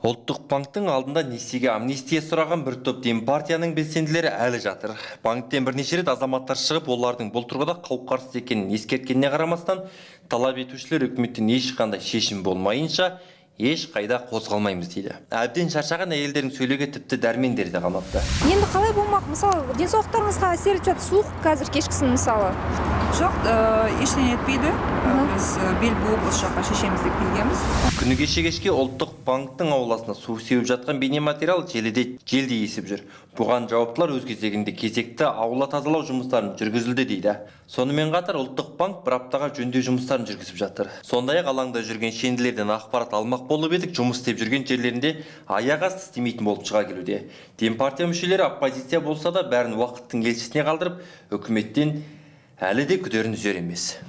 Ұлттық банктың алдында несиеге амнистия сұраған бір топ дем партияның белсенділері әлі жатыр. Банктен бірнеше рет азаматтар шығып, олардың бұл тұрғыда қауіп-қарсы екенін ескерткеніне қарамастан, талап етушілер үкіметтен ешқандай шешім болмайынша еш қайда қозғалмаймыз дейді. Әбден шаршаған әйелдердің сөйлеуге тіпті дәрмендері де қалмапты. Енді қалай болмақ? Мысалы, денсаулықтарыңызға әсер етіп жатыр, суық қазір кешкісін мысалы. Жоқ, ештеңе етпейді. Біз бел буып осы жаққа шешеміз деп келгенбіз. Күні кешке ұлттық банктың ауласына су сеуіп жатқан бейнематериал желдей есіп жүр. Бұған жауаптылар өз кезегінде кезекті аула тазалау жұмыстарын жүргізілді дейді. Сонымен қатар ұлттық банк бір аптаға жөндеу жұмыстарын жүргізіп жатыр. Сондай-ақ алаңда жүрген шенділерден ақпарат алмақ болып едік, жұмыс істеп жүрген жерлерінде аяқ асты істемейтін болып шыға келуде. Дем партия мүшелері оппозиция болса да бәрін уақыттың елшісіне қалдырып, үкіметтен әлі де күдерін үзер емес.